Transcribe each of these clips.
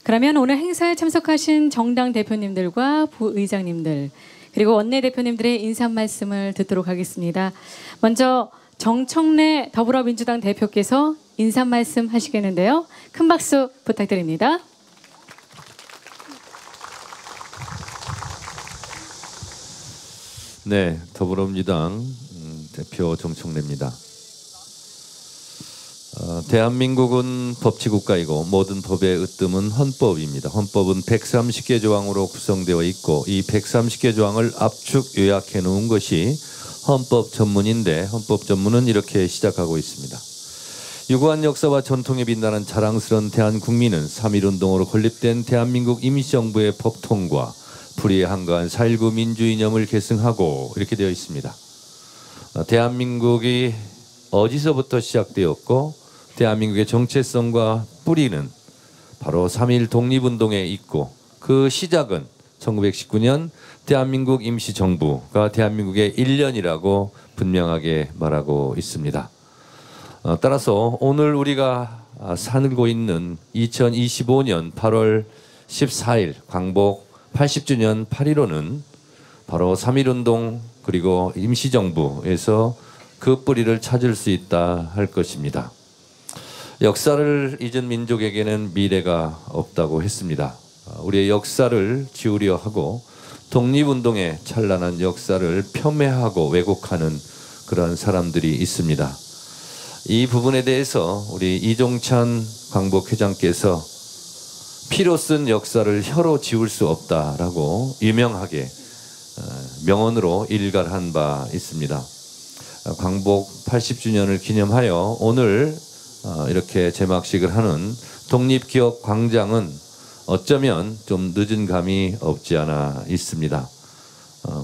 그러면 오늘 행사에 참석하신 정당 대표님들과 부의장님들 그리고 원내대표님들의 인사 말씀을 듣도록 하겠습니다. 먼저 정청래 더불어민주당 대표께서 인사 말씀 하시겠는데요. 큰 박수 부탁드립니다. 네, 더불어민주당 대표 정청래입니다. 대한민국은 법치국가이고 모든 법의 으뜸은 헌법입니다. 헌법은 130개 조항으로 구성되어 있고 이 130개 조항을 압축 요약해 놓은 것이 헌법 전문인데 헌법 전문은 이렇게 시작하고 있습니다. 유구한 역사와 전통에 빛나는 자랑스러운 대한국민은 3.1운동으로 건립된 대한민국 임시정부의 법통과 불의에 한가한 4.19 민주이념을 계승하고 이렇게 되어 있습니다. 대한민국이 어디서부터 시작되었고 대한민국의 정체성과 뿌리는 바로 3.1 독립운동에 있고 그 시작은 1919년 대한민국 임시정부가 대한민국의 1년이라고 분명하게 말하고 있습니다. 따라서 오늘 우리가 살고 있는 2025년 8월 14일 광복 80주년 8.15는 바로 3.1운동 그리고 임시정부에서 그 뿌리를 찾을 수 있다 할 것입니다. 역사를 잊은 민족에게는 미래가 없다고 했습니다. 우리의 역사를 지우려 하고 독립운동의 찬란한 역사를 폄훼하고 왜곡하는 그러한 사람들이 있습니다. 이 부분에 대해서 우리 이종찬 광복회장께서 피로 쓴 역사를 혀로 지울 수 없다라고 유명하게 명언으로 일갈한 바 있습니다. 광복 80주년을 기념하여 오늘 이렇게 제막식을 하는 독립기억광장은 어쩌면 좀 늦은 감이 없지 않아 있습니다.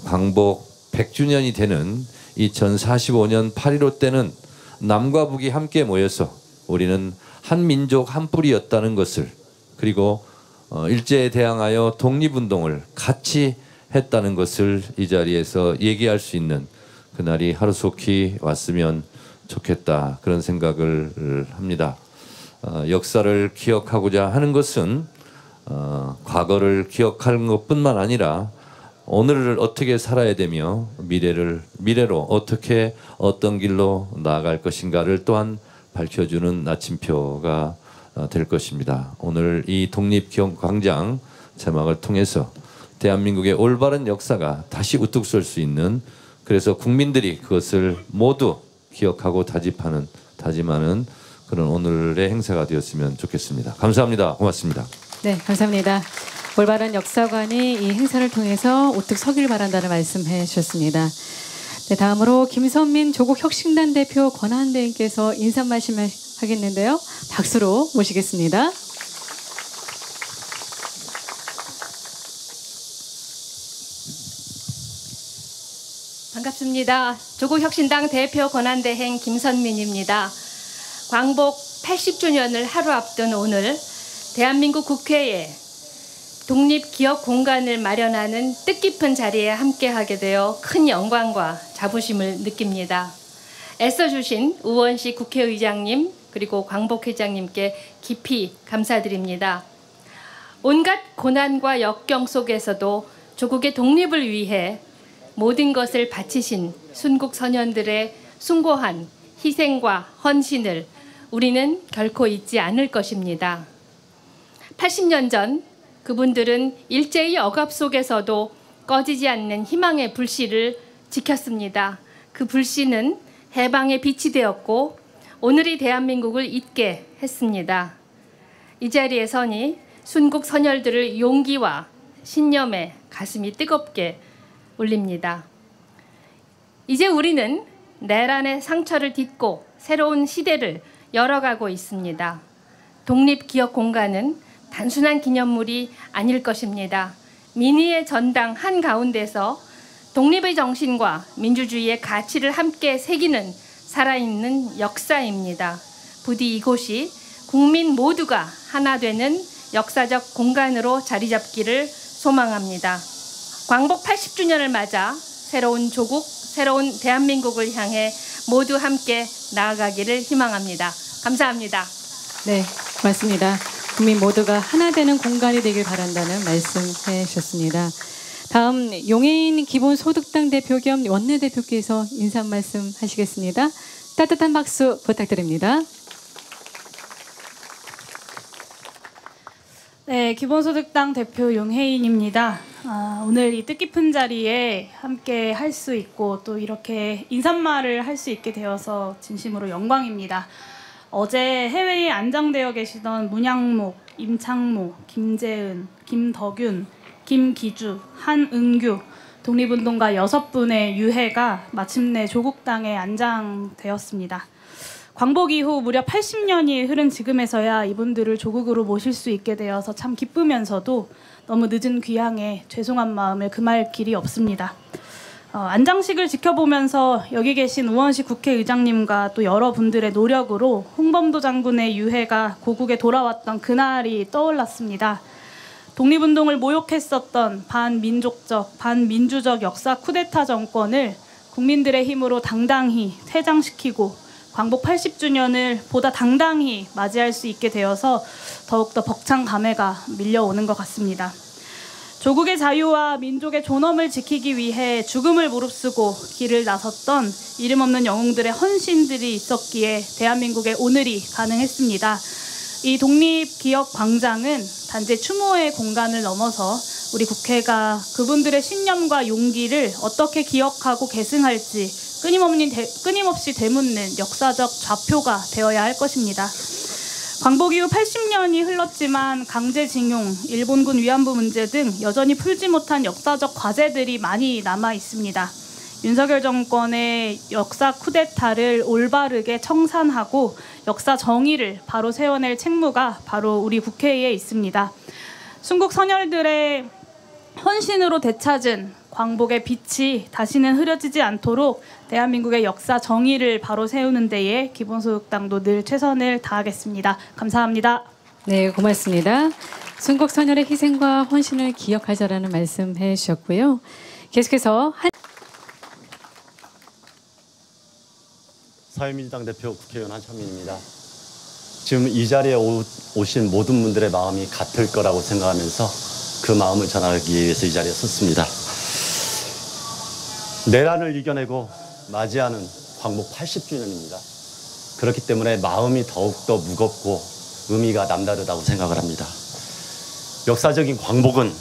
광복 100주년이 되는 2045년 8.15 때는 남과 북이 함께 모여서 우리는 한 민족 한 뿌리였다는 것을 그리고 일제에 대항하여 독립운동을 같이 했다는 것을 이 자리에서 얘기할 수 있는 그날이 하루속히 왔으면 좋겠다 그런 생각을 합니다. 역사를 기억하고자 하는 것은 과거를 기억하는 것뿐만 아니라 오늘을 어떻게 살아야 되며 미래로 어떻게 어떤 길로 나아갈 것인가를 또한 밝혀주는 나침표가 될 것입니다. 오늘 이 독립기억광장 제막을 통해서 대한민국의 올바른 역사가 다시 우뚝 설 수 있는 그래서 국민들이 그것을 모두 기억하고 다짐하는 그런 오늘의 행사가 되었으면 좋겠습니다. 감사합니다. 고맙습니다. 네, 감사합니다. 올바른 역사관이 이 행사를 통해서 우뚝 서길 바란다는 말씀해 주셨습니다. 네, 다음으로 김선민 조국혁신단 대표 권한대행께서 인사 말씀을 하겠는데요. 박수로 모시겠습니다. 반갑습니다. 조국혁신당 대표 권한대행 김선민입니다. 광복 80주년을 하루 앞둔 오늘 대한민국 국회에 독립기억 공간을 마련하는 뜻깊은 자리에 함께하게 되어 큰 영광과 자부심을 느낍니다. 애써주신 우원식 국회의장님 그리고 광복회장님께 깊이 감사드립니다. 온갖 고난과 역경 속에서도 조국의 독립을 위해 모든 것을 바치신 순국 선현들의 숭고한 희생과 헌신을 우리는 결코 잊지 않을 것입니다. 80년 전 그분들은 일제의 억압 속에서도 꺼지지 않는 희망의 불씨를 지켰습니다. 그 불씨는 해방의 빛이 되었고 오늘의 대한민국을 잇게 했습니다. 이 자리에 서니 순국 선열들의 용기와 신념에 가슴이 뜨겁게 울립니다. 이제 우리는 내란의 상처를 딛고 새로운 시대를 열어가고 있습니다. 독립기억 공간은 단순한 기념물이 아닐 것입니다. 민의의 전당 한가운데서 독립의 정신과 민주주의의 가치를 함께 새기는 살아있는 역사입니다. 부디 이곳이 국민 모두가 하나 되는 역사적 공간으로 자리 잡기를 소망합니다. 광복 80주년을 맞아 새로운 조국, 새로운 대한민국을 향해 모두 함께 나아가기를 희망합니다. 감사합니다. 네, 고맙습니다. 국민 모두가 하나 되는 공간이 되길 바란다는 말씀해 주셨습니다. 다음 용해인 기본소득당 대표 겸 원내대표께서 인사 말씀 하시겠습니다. 따뜻한 박수 부탁드립니다. 네, 기본소득당 대표 용혜인입니다. 오늘 이 뜻깊은 자리에 함께 할 수 있고 또 이렇게 인사말을 할 수 있게 되어서 진심으로 영광입니다. 어제 해외에 안장되어 계시던 문양목, 임창모, 김재은, 김덕윤, 김기주, 한은규 독립운동가 6분의 유해가 마침내 조국 땅에 안장되었습니다. 광복 이후 무려 80년이 흐른 지금에서야 이분들을 조국으로 모실 수 있게 되어서 참 기쁘면서도 너무 늦은 귀향에 죄송한 마음을 금할 길이 없습니다. 안장식을 지켜보면서 여기 계신 우원식 국회의장님과 또 여러분들의 노력으로 홍범도 장군의 유해가 고국에 돌아왔던 그날이 떠올랐습니다. 독립운동을 모욕했었던 반민족적, 반민주적 역사 쿠데타 정권을 국민들의 힘으로 당당히 퇴장시키고 광복 80주년을 보다 당당히 맞이할 수 있게 되어서 더욱더 벅찬 감회가 밀려오는 것 같습니다. 조국의 자유와 민족의 존엄을 지키기 위해 죽음을 무릅쓰고 길을 나섰던 이름 없는 영웅들의 헌신들이 있었기에 대한민국의 오늘이 가능했습니다. 이 독립기억광장은 단지 추모의 공간을 넘어서 우리 국회가 그분들의 신념과 용기를 어떻게 기억하고 계승할지 끊임없이 되묻는 역사적 좌표가 되어야 할 것입니다. 광복 이후 80년이 흘렀지만 강제징용, 일본군 위안부 문제 등 여전히 풀지 못한 역사적 과제들이 많이 남아 있습니다. 윤석열 정권의 역사 쿠데타를 올바르게 청산하고 역사 정의를 바로 세워낼 책무가 바로 우리 국회에 있습니다. 순국 선열들의 헌신으로 되찾은 광복의 빛이 다시는 흐려지지 않도록 대한민국의 역사 정의를 바로 세우는 데에 기본소득당도 늘 최선을 다하겠습니다. 감사합니다. 네, 고맙습니다. 순국 선열의 희생과 헌신을 기억하자라는 말씀해 주셨고요. 계속해서 사회민주당 대표 국회의원 한창민입니다. 지금 이 자리에 오신 모든 분들의 마음이 같을 거라고 생각하면서 그 마음을 전하기 위해서 이 자리에 섰습니다. 내란을 이겨내고 맞이하는 광복 80주년입니다. 그렇기 때문에 마음이 더욱더 무겁고 의미가 남다르다고 생각을 합니다. 역사적인 광복은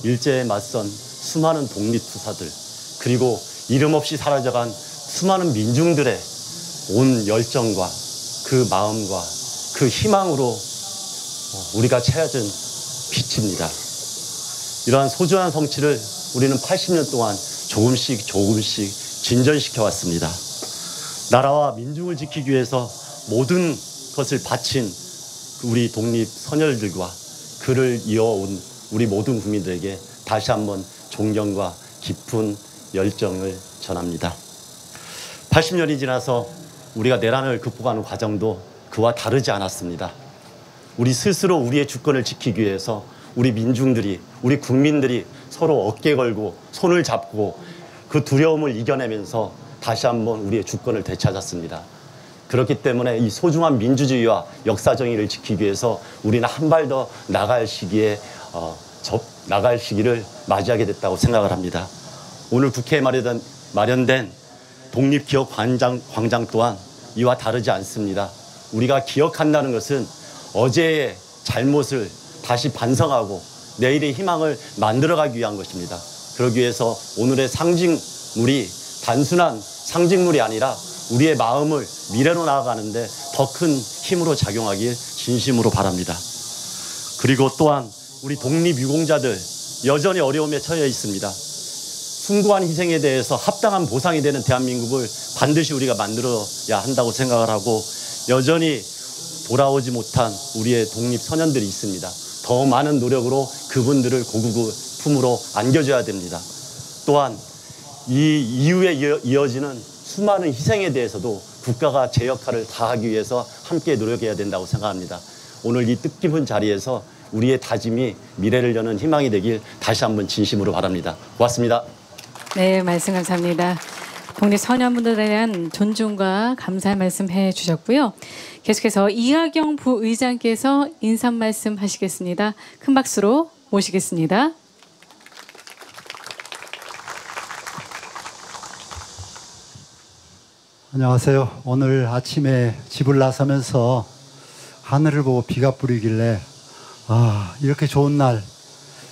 일제에 맞선 수많은 독립투사들 그리고 이름 없이 사라져간 수많은 민중들의 온 열정과 그 마음과 그 희망으로 우리가 채워진 빛입니다. 이러한 소중한 성취를 우리는 80년 동안 조금씩 진전시켜 왔습니다. 나라와 민중을 지키기 위해서 모든 것을 바친 우리 독립 선열들과 그를 이어온 우리 모든 국민들에게 다시 한번 존경과 깊은 열정을 전합니다. 80년이 지나서 우리가 내란을 극복하는 과정도 그와 다르지 않았습니다. 우리 스스로 우리의 주권을 지키기 위해서 우리 민중들이, 우리 국민들이 서로 어깨 걸고 손을 잡고 그 두려움을 이겨내면서 다시 한번 우리의 주권을 되찾았습니다. 그렇기 때문에 이 소중한 민주주의와 역사 정의를 지키기 위해서 우리는 한 발 더 나갈 시기를 맞이하게 됐다고 생각을 합니다. 오늘 국회에 마련된 독립기억광장 또한 이와 다르지 않습니다. 우리가 기억한다는 것은 어제의 잘못을 다시 반성하고 내일의 희망을 만들어가기 위한 것입니다. 그러기 위해서 오늘의 상징물이 단순한 상징물이 아니라 우리의 마음을 미래로 나아가는데 더 큰 힘으로 작용하길 진심으로 바랍니다. 그리고 또한 우리 독립유공자들 여전히 어려움에 처해 있습니다. 숭고한 희생에 대해서 합당한 보상이 되는 대한민국을 반드시 우리가 만들어야 한다고 생각을 하고 여전히 돌아오지 못한 우리의 독립선연들이 있습니다. 더 많은 노력으로 그분들을 고국의 품으로 안겨줘야 됩니다. 또한 이 이후에 이어지는 수많은 희생에 대해서도 국가가 제 역할을 다하기 위해서 함께 노력해야 된다고 생각합니다. 오늘 이 뜻깊은 자리에서 우리의 다짐이 미래를 여는 희망이 되길 다시 한번 진심으로 바랍니다. 고맙습니다. 네, 말씀 감사합니다. 독립소년분들에 대한 존중과 감사의 말씀 해주셨고요. 계속해서 이하경 부의장께서 인사 말씀 하시겠습니다. 큰 박수로 모시겠습니다. 안녕하세요. 오늘 아침에 집을 나서면서 하늘을 보고 비가 뿌리길래 이렇게 좋은 날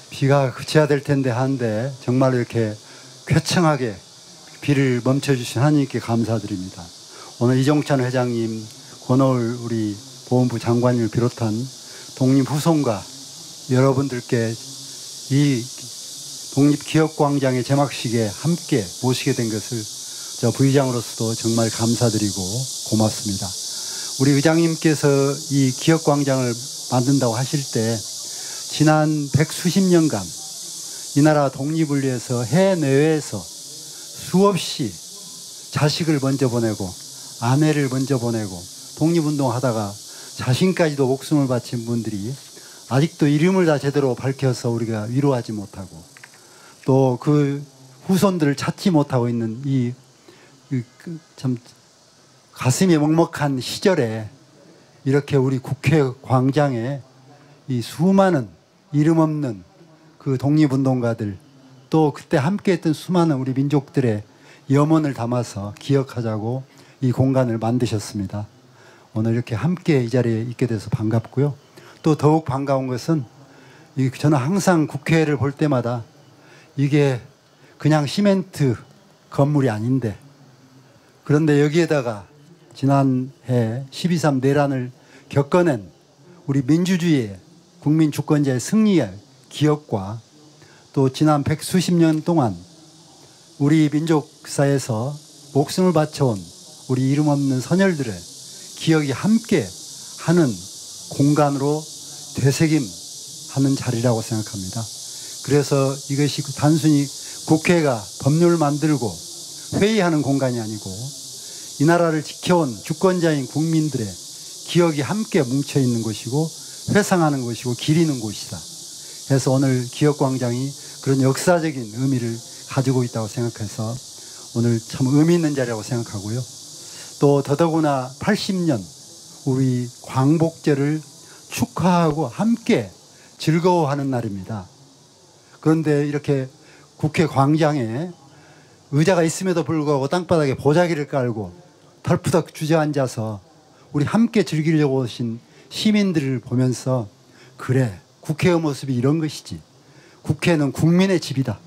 비가 그쳐야 될 텐데 하는데 정말 이렇게 쾌청하게 비를 멈춰주신 하나님께 감사드립니다. 오늘 이종찬 회장님, 권오을 우리 보훈부 장관님을 비롯한 독립후손과 여러분들께 이 독립기억광장의 개막식에 함께 모시게 된 것을 저 부의장으로서도 정말 감사드리고 고맙습니다. 우리 의장님께서 이 기억광장을 만든다고 하실 때 지난 100수십 년간 이 나라 독립을 위해서 해내외에서 수없이 자식을 먼저 보내고 아내를 먼저 보내고 독립운동하다가 자신까지도 목숨을 바친 분들이 아직도 이름을 다 제대로 밝혀서 우리가 위로하지 못하고 또 그 후손들을 찾지 못하고 있는 이 참 가슴이 먹먹한 시절에 이렇게 우리 국회 광장에 이 수많은 이름 없는 그 독립운동가들 또 그때 함께했던 수많은 우리 민족들의 염원을 담아서 기억하자고 이 공간을 만드셨습니다. 오늘 이렇게 함께 이 자리에 있게 돼서 반갑고요. 또 더욱 반가운 것은 저는 항상 국회를 볼 때마다 이게 그냥 시멘트 건물이 아닌데 그런데 여기에다가 지난해 12.3 내란을 겪어낸 우리 민주주의의 국민 주권자의 승리의 기억과 또 지난 100수십 년 동안 우리 민족사에서 목숨을 바쳐온 우리 이름 없는 선열들의 기억이 함께 하는 공간으로 되새김하는 자리라고 생각합니다. 그래서 이것이 단순히 국회가 법률을 만들고 회의하는 공간이 아니고 이 나라를 지켜온 주권자인 국민들의 기억이 함께 뭉쳐있는 곳이고 회상하는 곳이고 기리는 곳이다. 그래서 오늘 기억광장이 그런 역사적인 의미를 가지고 있다고 생각해서 오늘 참 의미 있는 자리라고 생각하고요. 또 더더구나 80년 우리 광복절을 축하하고 함께 즐거워하는 날입니다. 그런데 이렇게 국회 광장에 의자가 있음에도 불구하고 땅바닥에 보자기를 깔고 털푸덕 주저앉아서 우리 함께 즐기려고 오신 시민들을 보면서 그래, 국회의 모습이 이런 것이지. 국회는 국민의 집이다.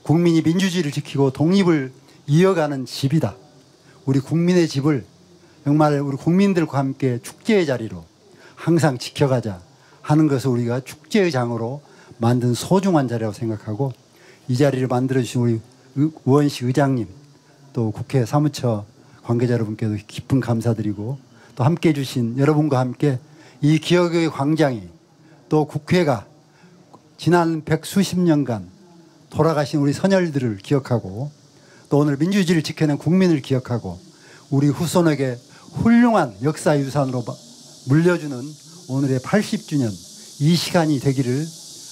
국민이 민주주의를 지키고 독립을 이어가는 집이다. 우리 국민의 집을 정말 우리 국민들과 함께 축제의 자리로 항상 지켜가자 하는 것을 우리가 축제의 장으로 만든 소중한 자리라고 생각하고 이 자리를 만들어주신 우리 우원식 의장님 또 국회 사무처 관계자 여러분께도 깊은 감사드리고 또 함께해 주신 여러분과 함께 이 기억의 광장이 또 국회가 지난 100수십 년간 돌아가신 우리 선열들을 기억하고 또 오늘 민주주의를 지켜낸 국민을 기억하고 우리 후손에게 훌륭한 역사 유산으로 물려주는 오늘의 80주년 이 시간이 되기를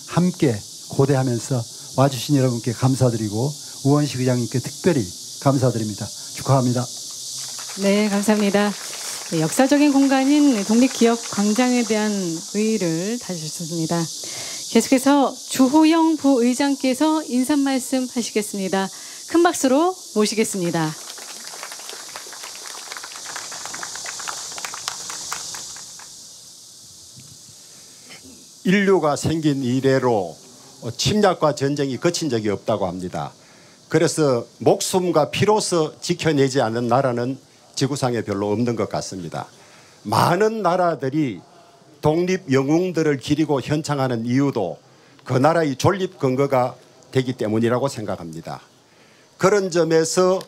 함께 고대하면서 와주신 여러분께 감사드리고 우원식 의장님께 특별히 감사드립니다. 축하합니다. 네, 감사합니다. 네, 역사적인 공간인 독립기억광장에 대한 의의를 다주셨습니다. 계속해서 주호영 부의장께서 인사 말씀 하시겠습니다. 큰 박수로 모시겠습니다. 인류가 생긴 이래로 침략과 전쟁이 그친 적이 없다고 합니다. 그래서 목숨과 피로서 지켜내지 않은 나라는 지구상에 별로 없는 것 같습니다. 많은 나라들이 독립 영웅들을 기리고 현창하는 이유도 그 나라의 존립 근거가 되기 때문이라고 생각합니다. 그런 점에서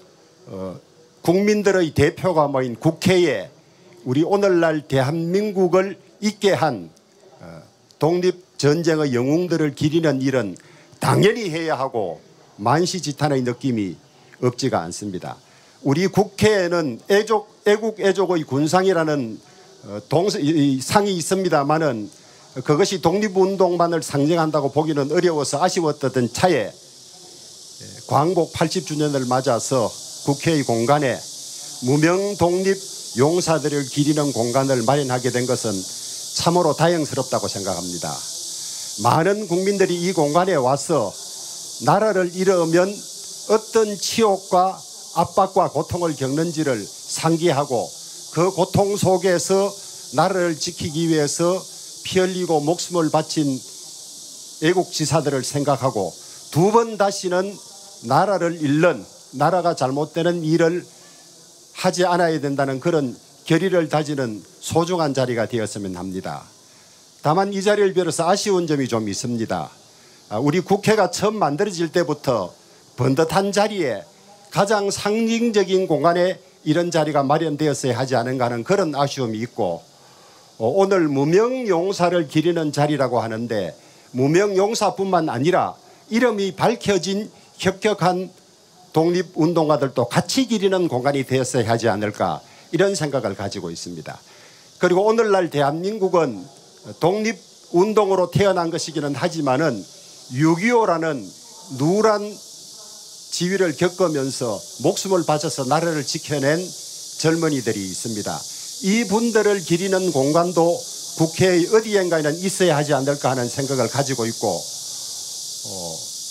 국민들의 대표가 모인 국회에 우리 오늘날 대한민국을 있게 한 독립전쟁의 영웅들을 기리는 일은 당연히 해야 하고 만시지탄의 느낌이 없지가 않습니다. 우리 국회에는 애국 애족의 군상이라는 상이 있습니다만은 그것이 독립운동만을 상징한다고 보기는 어려워서 아쉬웠던 차에 광복 80주년을 맞아서 국회의 공간에 무명 독립 용사들을 기리는 공간을 마련하게 된 것은 참으로 다행스럽다고 생각합니다. 많은 국민들이 이 공간에 와서 나라를 잃으면 어떤 치욕과 압박과 고통을 겪는지를 상기하고 그 고통 속에서 나라를 지키기 위해서 피 흘리고 목숨을 바친 애국지사들을 생각하고 두 번 다시는 나라를 잃는, 나라가 잘못되는 일을 하지 않아야 된다는 그런 결의를 다지는 소중한 자리가 되었으면 합니다. 다만 이 자리를 빌어서 아쉬운 점이 좀 있습니다. 우리 국회가 처음 만들어질 때부터 번듯한 자리에 가장 상징적인 공간에 이런 자리가 마련되었어야 하지 않은가 하는 그런 아쉬움이 있고, 오늘 무명용사를 기리는 자리라고 하는데 무명용사뿐만 아니라 이름이 밝혀진 혁혁한 독립운동가들도 같이 기리는 공간이 되었어야 하지 않을까, 이런 생각을 가지고 있습니다. 그리고 오늘날 대한민국은 독립운동으로 태어난 것이기는 하지만은 6.25라는 누란 지위를 겪으면서 목숨을 바쳐서 나라를 지켜낸 젊은이들이 있습니다. 이 분들을 기리는 공간도 국회의 어디엔가에는 있어야 하지 않을까 하는 생각을 가지고 있고,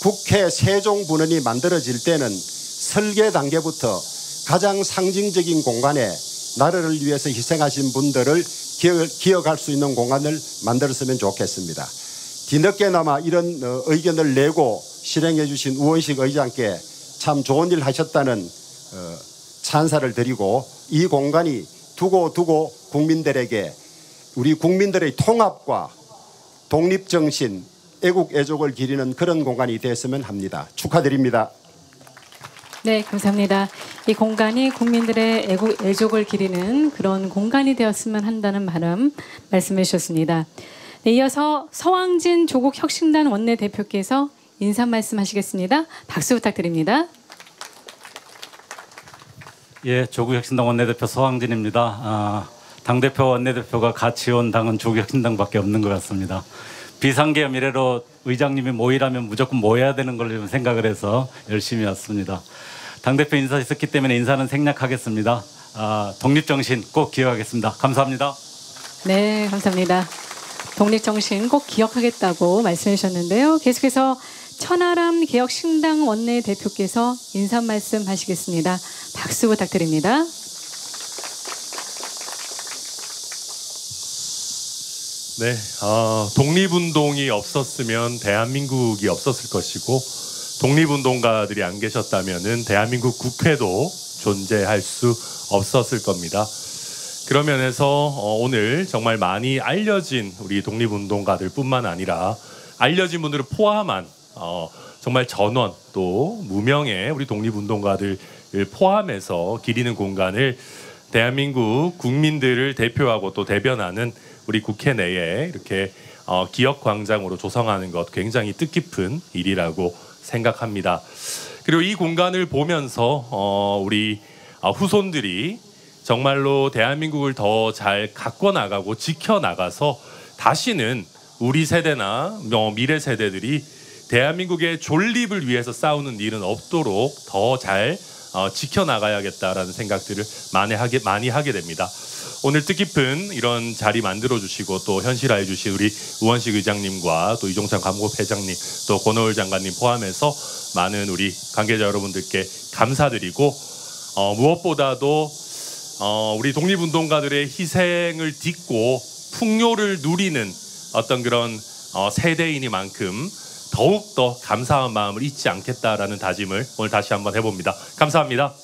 국회 세종분원이 만들어질 때는 설계 단계부터 가장 상징적인 공간에 나라를 위해서 희생하신 분들을 기억할 수 있는 공간을 만들었으면 좋겠습니다. 뒤늦게나마 이런 의견을 내고 실행해 주신 우원식 의장께 참 좋은 일 하셨다는 찬사를 드리고, 이 공간이 두고 국민들에게 우리 국민들의 통합과 독립정신, 애국 애족을 기리는 그런 공간이 되었으면 합니다. 축하드립니다. 네, 감사합니다. 이 공간이 국민들의 애국 애족을 기리는 그런 공간이 되었으면 한다는 바람 말씀해 주셨습니다. 네, 이어서 서왕진 조국혁신당 원내대표께서 인사 말씀하시겠습니다. 박수 부탁드립니다. 예, 조국혁신당 원내대표 서왕진입니다. 당대표 원내대표가 같이 온 당은 조국혁신당밖에 없는 것 같습니다. 비상계엄 이래로 의장님이 모이라면 무조건 모여야 되는 걸 좀 생각을 해서 열심히 왔습니다. 당대표 인사 있었기 때문에 인사는 생략하겠습니다. 독립정신 꼭 기억하겠습니다. 감사합니다. 네, 감사합니다. 독립정신 꼭 기억하겠다고 말씀해 주셨는데요. 계속해서 천하람 개혁신당 원내대표께서 인사 말씀하시겠습니다. 박수 부탁드립니다. 네, 독립운동이 없었으면 대한민국이 없었을 것이고, 독립운동가들이 안 계셨다면은 대한민국 국회도 존재할 수 없었을 겁니다. 그런 면에서 오늘 정말 많이 알려진 우리 독립운동가들뿐만 아니라 알려진 분들을 포함한 정말 전원 또 무명의 우리 독립운동가들을 포함해서 기리는 공간을 대한민국 국민들을 대표하고 또 대변하는 우리 국회 내에 이렇게 기억광장으로 조성하는 것 굉장히 뜻깊은 일이라고 생각합니다. 그리고 이 공간을 보면서 우리 후손들이 정말로 대한민국을 더 잘 가꿔 나가고 지켜 나가서 다시는 우리 세대나 미래 세대들이 대한민국의 존립을 위해서 싸우는 일은 없도록 더 잘 지켜나가야겠다라는 생각들을 많이 하게 됩니다. 오늘 뜻깊은 이런 자리 만들어주시고 또 현실화해 주신 우리 우원식 의장님과 또 이종찬 감독회장님 또 권오을 장관님 포함해서 많은 우리 관계자 여러분들께 감사드리고, 무엇보다도 우리 독립운동가들의 희생을 딛고 풍요를 누리는 어떤 그런 세대이니만큼 더욱더 감사한 마음을 잊지 않겠다라는 다짐을 오늘 다시 한번 해봅니다. 감사합니다.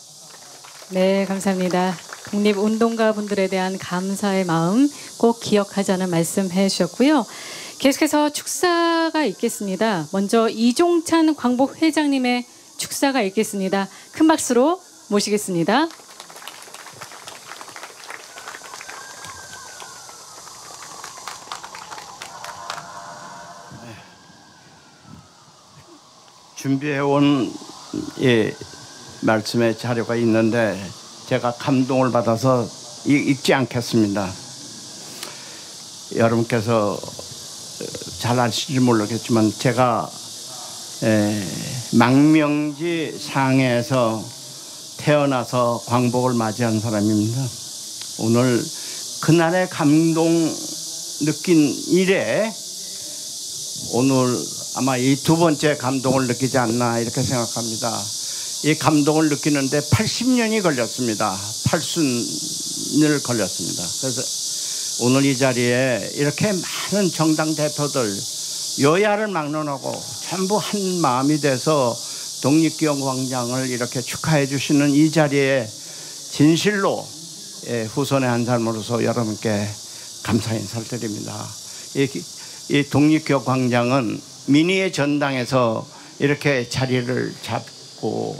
네, 감사합니다. 독립운동가 분들에 대한 감사의 마음 꼭 기억하자는 말씀해 주셨고요. 계속해서 축사가 있겠습니다. 먼저 이종찬 광복회장님의 축사가 있겠습니다. 큰 박수로 모시겠습니다. 준비해온 말씀의 자료가 있는데 제가 감동을 받아서 읽지 않겠습니다. 여러분께서 잘 아실지 모르겠지만 제가 망명지 상해에서 태어나서 광복을 맞이한 사람입니다. 오늘 그날의 감동 느낀 이래 오늘 아마 이 두 번째 감동을 느끼지 않나 이렇게 생각합니다. 이 감동을 느끼는데 80년이 걸렸습니다. 80을 걸렸습니다. 그래서 오늘 이 자리에 이렇게 많은 정당 대표들 여야를 막론하고 전부 한 마음이 돼서 독립기념광장을 이렇게 축하해 주시는 이 자리에 진실로 후손의 한 사람으로서 여러분께 감사 인사를 드립니다. 이 독립기념광장은 민의의 전당에서 이렇게 자리를 잡고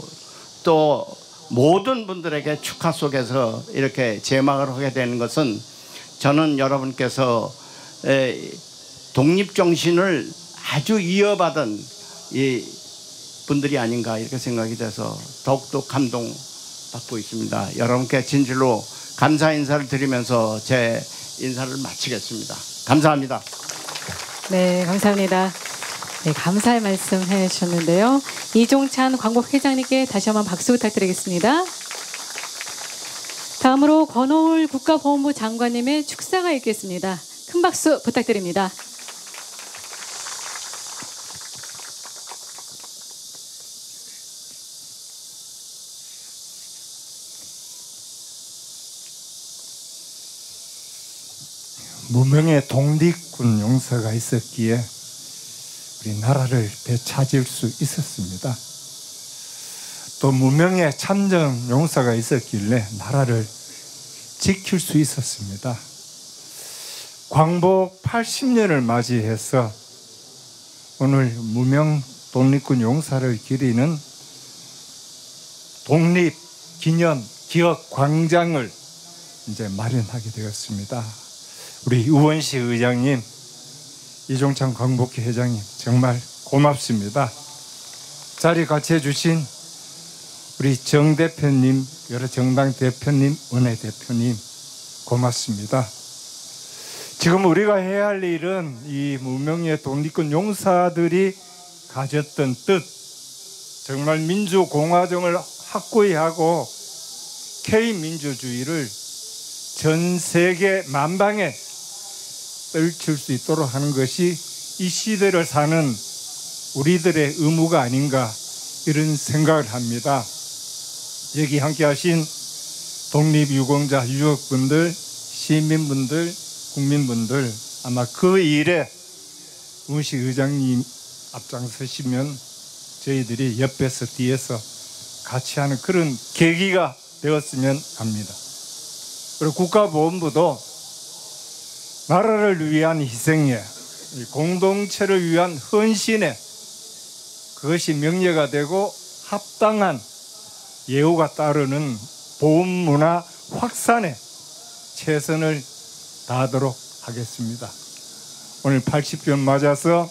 또 모든 분들에게 축하 속에서 이렇게 제막을 하게 되는 것은 저는 여러분께서 독립정신을 아주 이어받은 이 분들이 아닌가 이렇게 생각이 돼서 더욱더 감동받고 있습니다. 여러분께 진실로 감사 인사를 드리면서 제 인사를 마치겠습니다. 감사합니다. 네, 감사합니다. 네, 감사의 말씀 해주셨는데요. 이종찬 광복회장님께 다시 한번 박수 부탁드리겠습니다. 다음으로 권오울 국가보훈부 장관님의 축사가 있겠습니다. 큰 박수 부탁드립니다. 무명의 독립군 용사가 있었기에 우리 나라를 되찾을 수 있었습니다. 또 무명의 참전 용사가 있었길래 나라를 지킬 수 있었습니다. 광복 80년을 맞이해서 오늘 무명 독립군 용사를 기리는 독립기념기억광장을 이제 마련하게 되었습니다. 우리 우원식 의장님, 이종찬 광복회 회장님 정말 고맙습니다. 자리 같이 해주신 우리 정 대표님, 여러 정당 대표님, 원내대표님 고맙습니다. 지금 우리가 해야 할 일은 이 무명의 독립군 용사들이 가졌던 뜻, 정말 민주공화정을 확고히 하고 K민주주의를 전 세계 만방에 떨칠 수 있도록 하는 것이 이 시대를 사는 우리들의 의무가 아닌가 이런 생각을 합니다. 여기 함께 하신 독립유공자 유족분들, 시민분들, 국민분들 아마 그 일에 우원식 의장님 앞장서시면 저희들이 옆에서 뒤에서 같이 하는 그런 계기가 되었으면 합니다. 그리고 국가보훈부도 나라를 위한 희생에 공동체를 위한 헌신에 그것이 명예가 되고 합당한 예우가 따르는 보훈문화 확산에 최선을 다하도록 하겠습니다. 오늘 80년 맞아서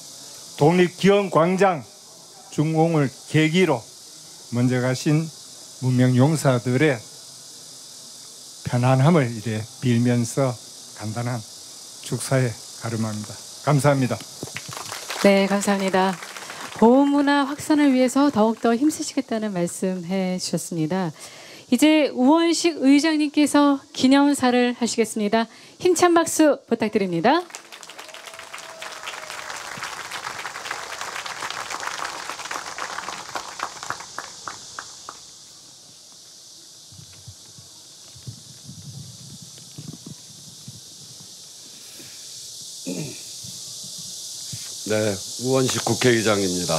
독립기념광장 준공을 계기로 먼저 가신 무명용사들의 편안함을 이제 빌면서 간단한 축사에 가름합니다. 감사합니다. 네, 감사합니다. 보훈문화 확산을 위해서 더욱더 힘쓰시겠다는 말씀해 주셨습니다. 이제 우원식 의장님께서 기념사를 하시겠습니다. 힘찬 박수 부탁드립니다. 네, 우원식 국회의장입니다.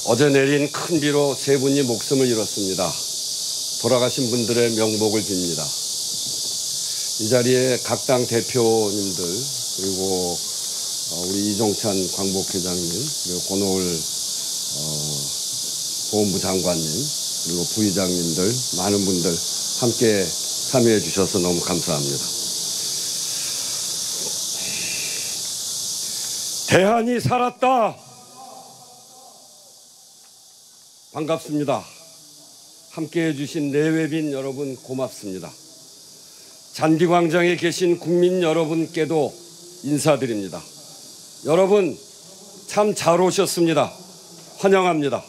어제 내린 큰 비로 세 분이 목숨을 잃었습니다. 돌아가신 분들의 명복을 빕니다. 이 자리에 각 당 대표님들 그리고 우리 이종찬 광복회장님 그리고 권오울 보훈부 장관님 그리고 부의장님들 많은 분들 함께 참여해 주셔서 너무 감사합니다. 대한이 살았다. 반갑습니다. 함께해 주신 내외빈 여러분 고맙습니다. 잔디광장에 계신 국민 여러분께도 인사드립니다. 여러분 참 잘 오셨습니다. 환영합니다.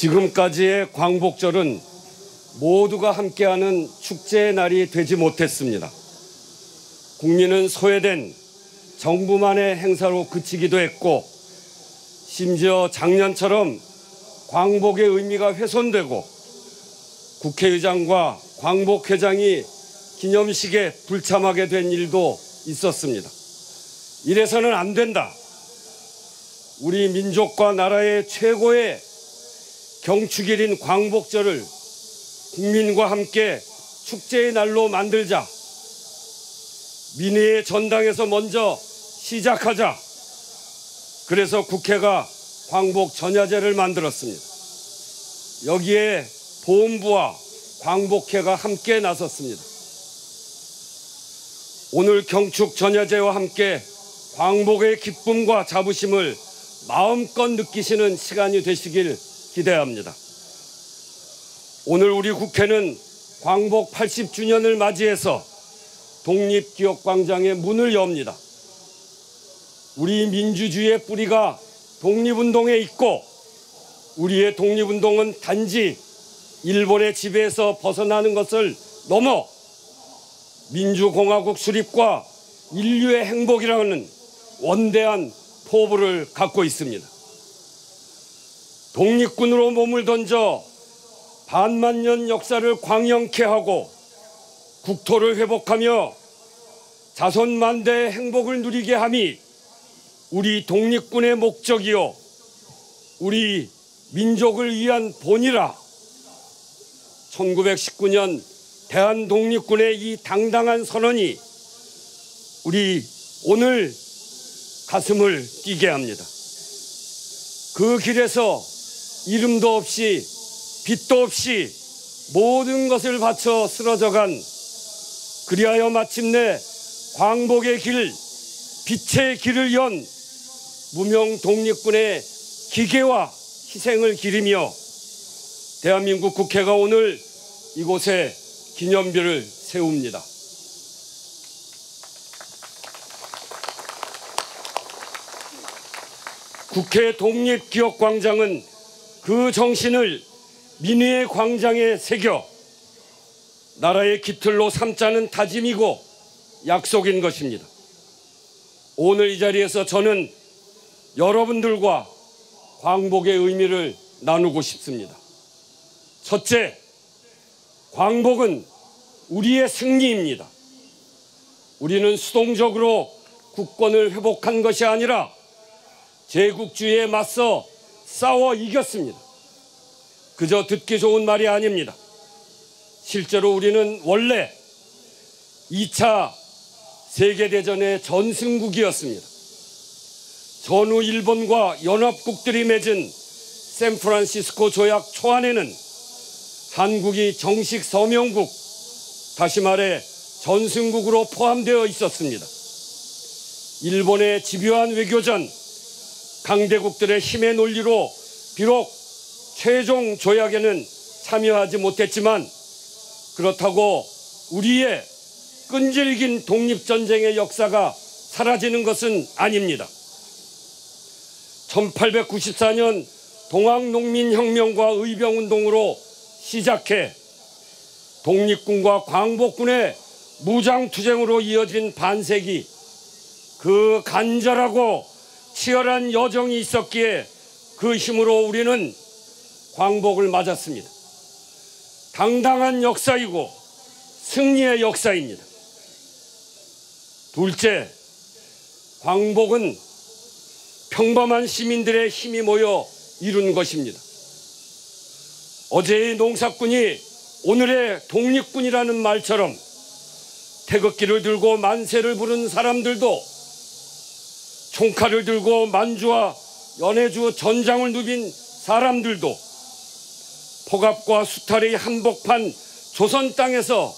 지금까지의 광복절은 모두가 함께하는 축제의 날이 되지 못했습니다. 국민은 소외된 정부만의 행사로 그치기도 했고, 심지어 작년처럼 광복의 의미가 훼손되고 국회의장과 광복회장이 기념식에 불참하게 된 일도 있었습니다. 이래서는 안 된다. 우리 민족과 나라의 최고의 경축일인 광복절을 국민과 함께 축제의 날로 만들자. 민의의 전당에서 먼저 시작하자. 그래서 국회가 광복 전야제를 만들었습니다. 여기에 보훈부와 광복회가 함께 나섰습니다. 오늘 경축 전야제와 함께 광복의 기쁨과 자부심을 마음껏 느끼시는 시간이 되시길 기대합니다. 오늘 우리 국회는 광복 80주년을 맞이해서 독립기억광장의 문을 엽니다. 우리 민주주의의 뿌리가 독립운동에 있고, 우리의 독립운동은 단지 일본의 지배에서 벗어나는 것을 넘어 민주공화국 수립과 인류의 행복이라는 원대한 포부를 갖고 있습니다. 독립군으로 몸을 던져 반만년 역사를 광영케 하고 국토를 회복하며 자손만대의 행복을 누리게 함이 우리 독립군의 목적이요 우리 민족을 위한 본이라. 1919년 대한독립군의 이 당당한 선언이 우리 오늘 가슴을 뛰게 합니다. 그 길에서 이름도 없이 빛도 없이 모든 것을 바쳐 쓰러져간, 그리하여 마침내 광복의 길, 빛의 길을 연 무명 독립군의 기계와 희생을 기리며 대한민국 국회가 오늘 이곳에 기념비를 세웁니다. 국회 독립기억광장은 그 정신을 민의의 광장에 새겨 나라의 깃틀로 삼자는 다짐이고 약속인 것입니다. 오늘 이 자리에서 저는 여러분들과 광복의 의미를 나누고 싶습니다. 첫째, 광복은 우리의 승리입니다. 우리는 수동적으로 국권을 회복한 것이 아니라 제국주의에 맞서 싸워 이겼습니다. 그저 듣기 좋은 말이 아닙니다. 실제로 우리는 원래 2차 세계대전의 전승국이었습니다. 전후 일본과 연합국들이 맺은 샌프란시스코 조약 초안에는 한국이 정식 서명국, 다시 말해 전승국으로 포함되어 있었습니다. 일본의 집요한 외교전, 강대국들의 힘의 논리로 비록 최종 조약에는 참여하지 못했지만, 그렇다고 우리의 끈질긴 독립전쟁의 역사가 사라지는 것은 아닙니다. 1894년 동학농민혁명과 의병운동으로 시작해 독립군과 광복군의 무장투쟁으로 이어진 반세기, 그 간절하고 치열한 여정이 있었기에 그 힘으로 우리는 광복을 맞았습니다. 당당한 역사이고 승리의 역사입니다. 둘째, 광복은 평범한 시민들의 힘이 모여 이룬 것입니다. 어제의 농사꾼이 오늘의 독립군이라는 말처럼 태극기를 들고 만세를 부른 사람들도, 총칼을 들고 만주와 연해주 전장을 누빈 사람들도, 폭압과 수탈의 한복판 조선 땅에서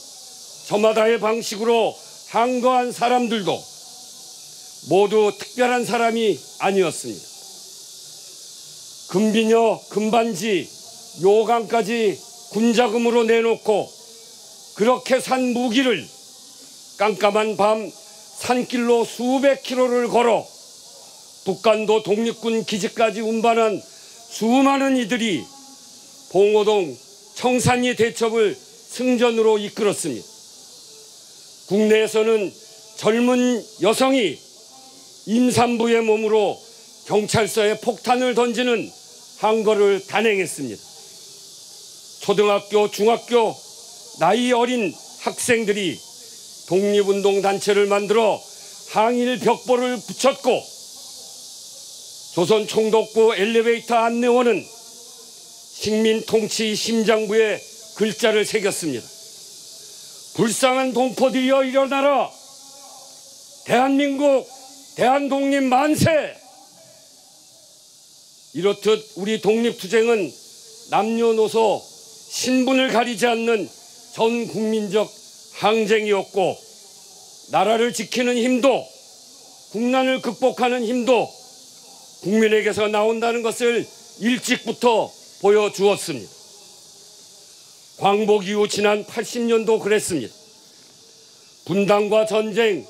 저마다의 방식으로 항거한 사람들도 모두 특별한 사람이 아니었습니다. 금비녀, 금반지, 요강까지 군자금으로 내놓고 그렇게 산 무기를 깜깜한 밤 산길로 수백 킬로를 걸어 북간도 독립군 기지까지 운반한 수많은 이들이 봉오동 청산리 대첩을 승전으로 이끌었습니다. 국내에서는 젊은 여성이 임산부의 몸으로 경찰서에 폭탄을 던지는 항거를 단행했습니다. 초등학교, 중학교 나이 어린 학생들이 독립운동단체를 만들어 항일 벽보를 붙였고, 조선 총독부 엘리베이터 안내원은 식민통치 심장부에 글자를 새겼습니다. 불쌍한 동포들이여 일어나라. 대한민국 대한독립 만세. 이렇듯 우리 독립투쟁은 남녀노소 신분을 가리지 않는 전 국민적 항쟁이었고, 나라를 지키는 힘도 국난을 극복하는 힘도 국민에게서 나온다는 것을 일찍부터 보여주었습니다. 광복 이후 지난 80년도 그랬습니다. 분단과 전쟁,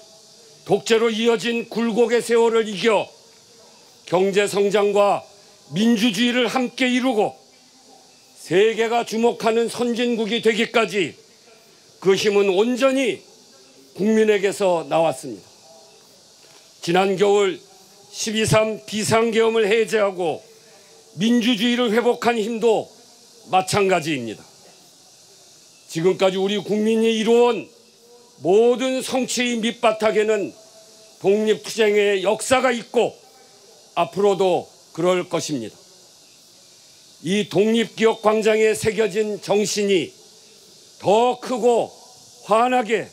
독재로 이어진 굴곡의 세월을 이겨 경제성장과 민주주의를 함께 이루고 세계가 주목하는 선진국이 되기까지 그 힘은 온전히 국민에게서 나왔습니다. 지난 겨울 12.3 비상계엄을 해제하고 민주주의를 회복한 힘도 마찬가지입니다. 지금까지 우리 국민이 이루어온 모든 성취의 밑바닥에는 독립투쟁의 역사가 있고 앞으로도 그럴 것입니다. 이 독립기억광장에 새겨진 정신이 더 크고 환하게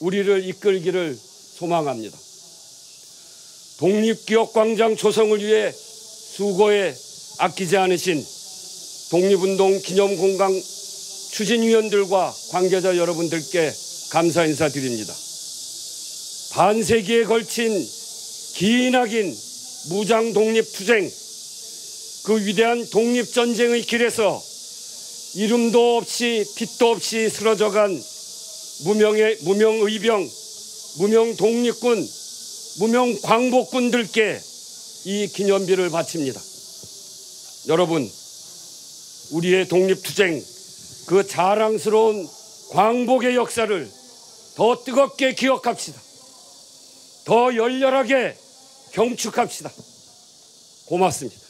우리를 이끌기를 소망합니다. 독립기억광장 조성을 위해 수고에 아끼지 않으신 독립운동 기념공간 추진위원들과 관계자 여러분들께 감사 인사드립니다. 반세기에 걸친 기나긴 무장 독립투쟁, 그 위대한 독립전쟁의 길에서 이름도 없이 빛도 없이 쓰러져간 무명의병, 무명독립군, 무명광복군들께 이 기념비를 바칩니다. 여러분, 우리의 독립투쟁, 그 자랑스러운 광복의 역사를 더 뜨겁게 기억합시다. 더 열렬하게 경축합시다. 고맙습니다.